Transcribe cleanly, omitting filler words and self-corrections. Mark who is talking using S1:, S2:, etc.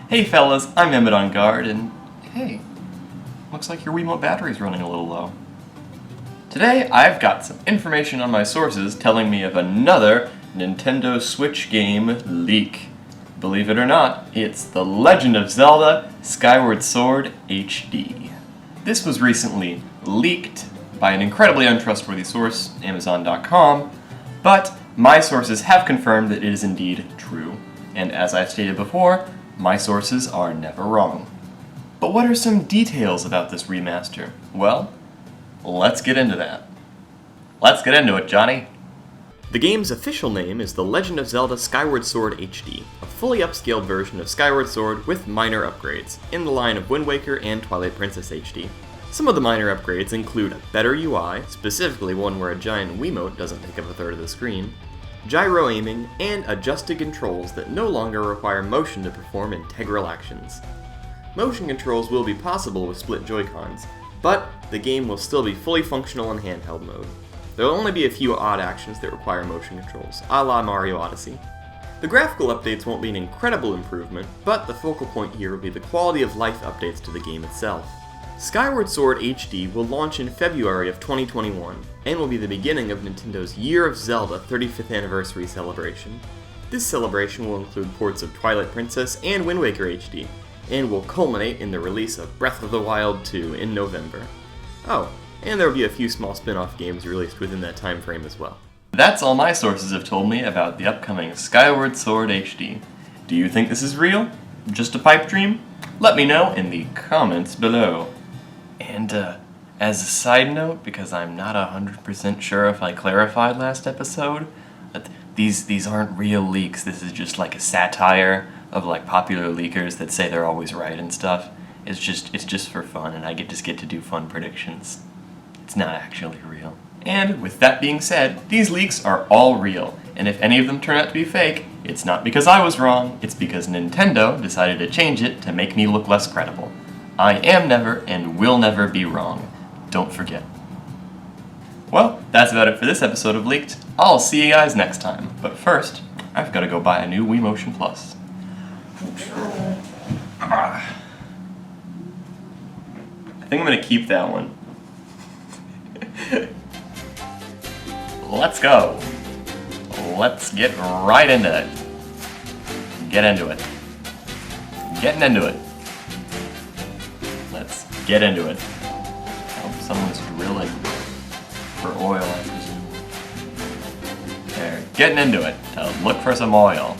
S1: Hey fellas, I'm Emmett on guard, and hey, looks like your Wiimote battery's running a little low. Today, I've got some information on my sources telling me of another Nintendo Switch game leak. Believe it or not, it's The Legend of Zelda Skyward Sword HD. This was recently leaked by an incredibly untrustworthy source, Amazon.com, but my sources have confirmed that it is indeed true. And as I've stated before, my sources are never wrong. But what are some details about this remaster? Well, let's get into that. Let's get into it, Johnny. The game's official name is The Legend of Zelda Skyward Sword HD, a fully upscaled version of Skyward Sword with minor upgrades, in the line of Wind Waker and Twilight Princess HD. Some of the minor upgrades include a better UI, specifically one where a giant Wiimote doesn't take up a third of the screen, gyro aiming, and adjusted controls that no longer require motion to perform integral actions. Motion controls will be possible with split Joy-Cons, but the game will still be fully functional in handheld mode. There will only be a few odd actions that require motion controls, a la Mario Odyssey. The graphical updates won't be an incredible improvement, but the focal point here will be the quality of life updates to the game itself. Skyward Sword HD will launch in February of 2021, and will be the beginning of Nintendo's Year of Zelda 35th Anniversary celebration. This celebration will include ports of Twilight Princess and Wind Waker HD, and will culminate in the release of Breath of the Wild 2 in November. Oh, and there will be a few small spin-off games released within that time frame as well. That's all my sources have told me about the upcoming Skyward Sword HD. Do you think this is real? Just a pipe dream? Let me know in the comments below. And as a side note, because I'm not 100% sure if I clarified last episode, these aren't real leaks. This is just like a satire of like popular leakers that say they're always right and stuff. It's just for fun, and I just get to do fun predictions. It's not actually real. And with that being said, these leaks are all real, and if any of them turn out to be fake, it's not because I was wrong, it's because Nintendo decided to change it to make me look less credible. I am never and will never be wrong. Don't forget. Well, that's about it for this episode of Leaked. I'll see you guys next time, but first, I've got to go buy a new SwitchMotionPlus. I think I'm going to keep that one. Let's go. Let's get right into it. Get into it. Getting into it. Let's get into it. Oh, someone's drilling for oil, I presume. They're getting into it to look for some oil.